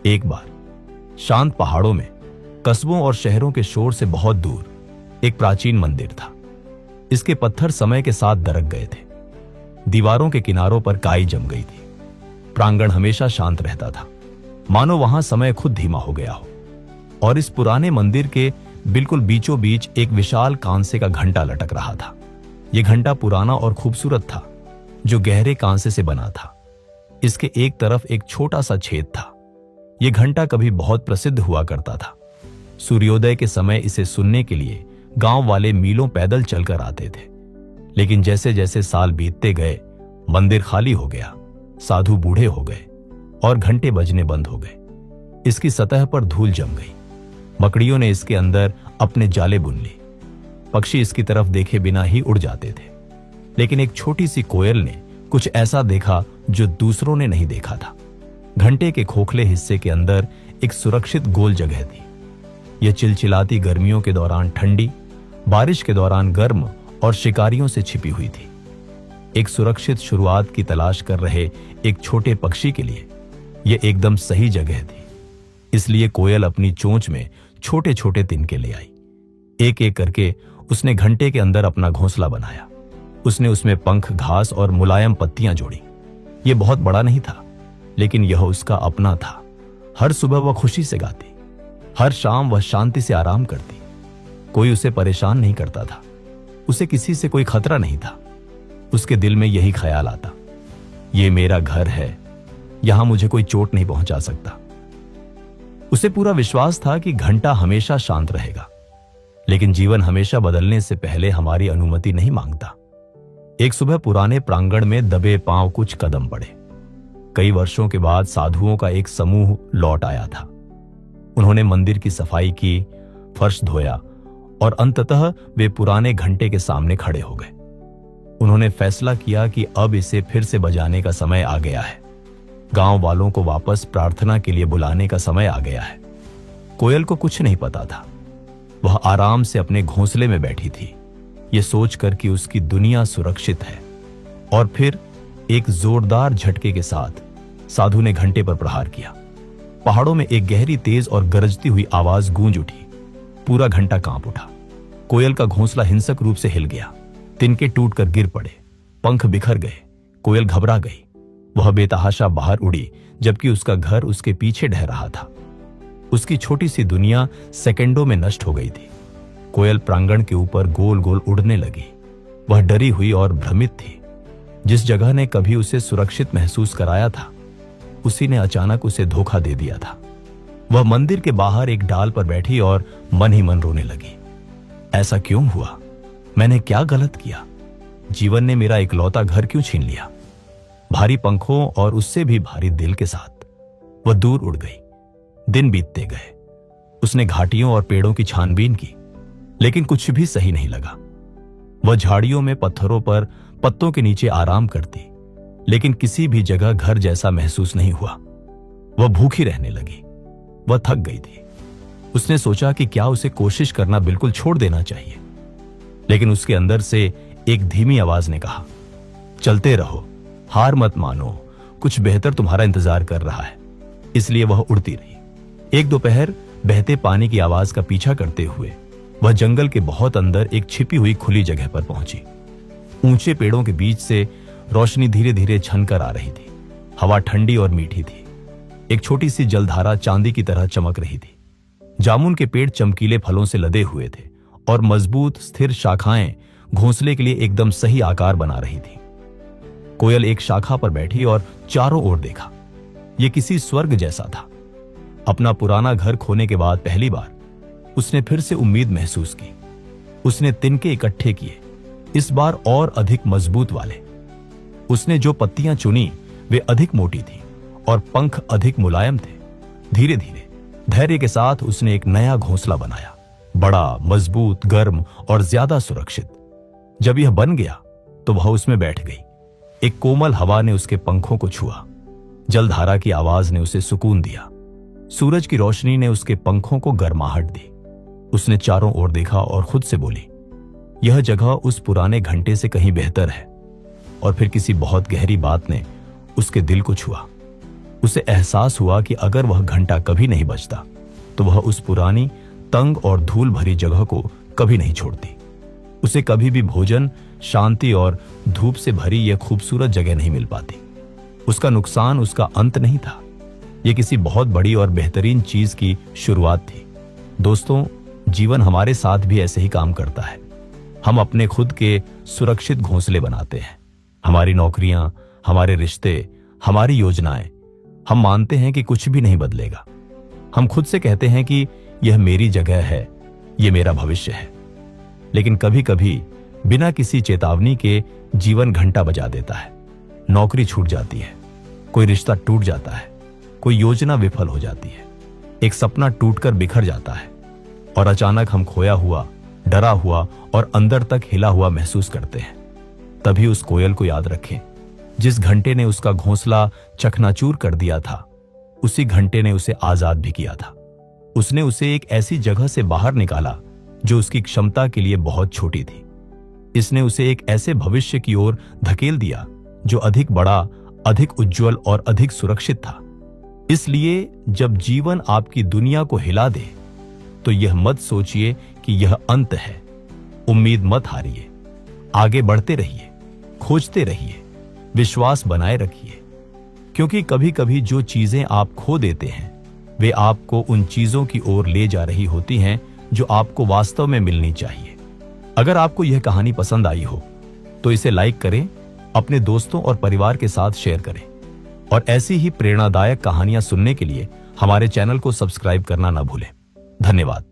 एक बार शांत पहाड़ों में, कस्बों और शहरों के शोर से बहुत दूर एक प्राचीन मंदिर था। इसके पत्थर समय के साथ दरक गए थे, दीवारों के किनारों पर काई जम गई थी। प्रांगण हमेशा शांत रहता था, मानो वहां समय खुद धीमा हो गया हो। और इस पुराने मंदिर के बिल्कुल बीचों बीच एक विशाल कांसे का घंटा लटक रहा था। यह घंटा पुराना और खूबसूरत था, जो गहरे कांसे से बना था। इसके एक तरफ एक छोटा सा छेद था। यह घंटा कभी बहुत प्रसिद्ध हुआ करता था। सूर्योदय के समय इसे सुनने के लिए गांव वाले मीलों पैदल चलकर आते थे। लेकिन जैसे जैसे साल बीतते गए, मंदिर खाली हो गया, साधु बूढ़े हो गए और घंटे बजने बंद हो गए। इसकी सतह पर धूल जम गई। मकड़ियों ने इसके अंदर अपने जाले बुन ली। पक्षी इसकी तरफ देखे बिना ही उड़ जाते थे। लेकिन एक छोटी सी कोयल ने कुछ ऐसा देखा जो दूसरों ने नहीं देखा था। घंटे के खोखले हिस्से के अंदर एक सुरक्षित गोल जगह थी। यह चिलचिलाती गर्मियों के दौरान ठंडी, बारिश के दौरान गर्म और शिकारियों से छिपी हुई थी। एक सुरक्षित शुरुआत की तलाश कर रहे एक छोटे पक्षी के लिए यह एकदम सही जगह थी। इसलिए कोयल अपनी चोंच में छोटे छोटे तिनके ले आई। एक एक करके उसने घंटे के अंदर अपना घोंसला बनाया। उसने उसमें पंख, घास और मुलायम पत्तियां जोड़ी। यह बहुत बड़ा नहीं था, लेकिन यह उसका अपना था। हर सुबह वह खुशी से गाती, हर शाम वह शांति से आराम करती। कोई उसे परेशान नहीं करता था, उसे किसी से कोई खतरा नहीं था। उसके दिल में यही ख्याल आता, यह मेरा घर है, यहां मुझे कोई चोट नहीं पहुंचा सकता। उसे पूरा विश्वास था कि घंटा हमेशा शांत रहेगा। लेकिन जीवन हमेशा बदलने से पहले हमारी अनुमति नहीं मांगता। एक सुबह पुराने प्रांगण में दबे पांव कुछ कदम पड़े। कई वर्षों के बाद साधुओं का एक समूह लौट आया था। उन्होंने मंदिर की सफाई की, फर्श धोया और अंततः वे पुराने घंटे के सामने खड़े हो गए। उन्होंने फैसला किया कि अब इसे फिर से बजाने का समय आ गया है। गांव वालों को वापस प्रार्थना के लिए बुलाने का समय आ गया है। कोयल को कुछ नहीं पता था। वह आराम से अपने घोंसले में बैठी थी, यह सोचकर कि उसकी दुनिया सुरक्षित है। और फिर एक जोरदार झटके के साथ साधु ने घंटे पर प्रहार किया। पहाड़ों में एक गहरी, तेज और गरजती हुई आवाज गूंज उठी। पूरा घंटा कांप उठा। कोयल का घोंसला हिंसक रूप से हिल गया। तिनके टूटकर गिर पड़े, पंख बिखर गए। कोयल घबरा गई। वह बेतहाशा बाहर उड़ी, जबकि उसका घर उसके पीछे ढह रहा था। उसकी छोटी सी दुनिया सेकंडों में नष्ट हो गई थी। कोयल प्रांगण के ऊपर गोल गोल उड़ने लगी। वह डरी हुई और भ्रमित थी। जिस जगह ने कभी उसे सुरक्षित महसूस कराया था, उसी ने अचानक उसे धोखा दे दिया था। वह मंदिर के बाहर एक डाल पर बैठी और मन ही मन रोने लगी। ऐसा क्यों हुआ? मैंने क्या गलत किया? जीवन ने मेरा इकलौता घर क्यों छीन लिया? भारी पंखों और उससे भी भारी दिल के साथ वह दूर उड़ गई। दिन बीतते गए। उसने घाटियों और पेड़ों की छानबीन की, लेकिन कुछ भी सही नहीं लगा। वह झाड़ियों में, पत्थरों पर, पत्तों के नीचे आराम करती, लेकिन किसी भी जगह घर जैसा महसूस नहीं हुआ। वह भूखी रहने लगी। वह थक गई थी। उसने सोचा कि क्या उसे कोशिश करना बिल्कुल छोड़ देना चाहिए। लेकिन उसके अंदर से एक धीमी आवाज ने कहा, चलते रहो, हार मत मानो, कुछ बेहतर तुम्हारा इंतजार कर रहा है। इसलिए वह उड़ती रही। एक दोपहर बहते पानी की आवाज का पीछा करते हुए वह जंगल के बहुत अंदर एक छिपी हुई खुली जगह पर पहुंची। ऊंचे पेड़ों के बीच से रोशनी धीरे धीरे छनकर आ रही थी। हवा ठंडी और मीठी थी। एक छोटी सी जलधारा चांदी की तरह चमक रही थी। जामुन के पेड़ चमकीले फलों से लदे हुए थे और मजबूत स्थिर शाखाएं घोंसले के लिए एकदम सही आकार बना रही थी। कोयल एक शाखा पर बैठी और चारों ओर देखा। यह किसी स्वर्ग जैसा था। अपना पुराना घर खोने के बाद पहली बार उसने फिर से उम्मीद महसूस की। उसने तिनके इकट्ठे किए, इस बार और अधिक मजबूत वाले। उसने जो पत्तियां चुनी वे अधिक मोटी थीं और पंख अधिक मुलायम थे। धीरे धीरे धैर्य के साथ उसने एक नया घोंसला बनाया, बड़ा, मजबूत, गर्म और ज्यादा सुरक्षित। जब यह बन गया तो वह उसमें बैठ गई। एक कोमल हवा ने उसके पंखों को छुआ। जलधारा की आवाज ने उसे सुकून दिया। सूरज की रोशनी ने उसके पंखों को गर्माहट दी। उसने चारों ओर देखा और खुद से बोली, यह जगह उस पुराने घंटे से कहीं बेहतर है। और फिर किसी बहुत गहरी बात ने उसके दिल को छुआ। उसे एहसास हुआ कि अगर वह घंटा कभी नहीं बजता तो वह उस पुरानी तंग और धूल भरी जगह को कभी नहीं छोड़ती। उसे कभी भी भोजन, शांति और धूप से भरी यह खूबसूरत जगह नहीं मिल पाती। उसका नुकसान उसका अंत नहीं था, यह किसी बहुत बड़ी और बेहतरीन चीज की शुरुआत थी। दोस्तों, जीवन हमारे साथ भी ऐसे ही काम करता है। हम अपने खुद के सुरक्षित घोंसले बनाते हैं, हमारी नौकरियां, हमारे रिश्ते, हमारी योजनाएं। हम मानते हैं कि कुछ भी नहीं बदलेगा। हम खुद से कहते हैं कि यह मेरी जगह है, यह मेरा भविष्य है। लेकिन कभी कभी बिना किसी चेतावनी के जीवन घंटा बजा देता है। नौकरी छूट जाती है, कोई रिश्ता टूट जाता है, कोई योजना विफल हो जाती है, एक सपना टूटकर बिखर जाता है और अचानक हम खोया हुआ, डरा हुआ और अंदर तक हिला हुआ महसूस करते हैं। तभी उस कोयल को याद रखें, जिस घंटे ने उसका घोंसला चकनाचूर कर दिया था, उसी घंटे ने उसे आजाद भी किया था। उसने उसे एक ऐसी जगह से बाहर निकाला जो उसकी क्षमता के लिए बहुत छोटी थी। इसने उसे एक ऐसे भविष्य की ओर धकेल दिया जो अधिक बड़ा, अधिक उज्जवल और अधिक सुरक्षित था। इसलिए जब जीवन आपकी दुनिया को हिला दे तो यह मत सोचिए कि यह अंत है। उम्मीद मत हारिए, आगे बढ़ते रहिए, खोजते रहिए, विश्वास बनाए रखिए, क्योंकि कभी कभी जो चीजें आप खो देते हैं वे आपको उन चीजों की ओर ले जा रही होती हैं जो आपको वास्तव में मिलनी चाहिए। अगर आपको यह कहानी पसंद आई हो तो इसे लाइक करें, अपने दोस्तों और परिवार के साथ शेयर करें और ऐसी ही प्रेरणादायक कहानियां सुनने के लिए हमारे चैनल को सब्सक्राइब करना ना भूलें। धन्यवाद।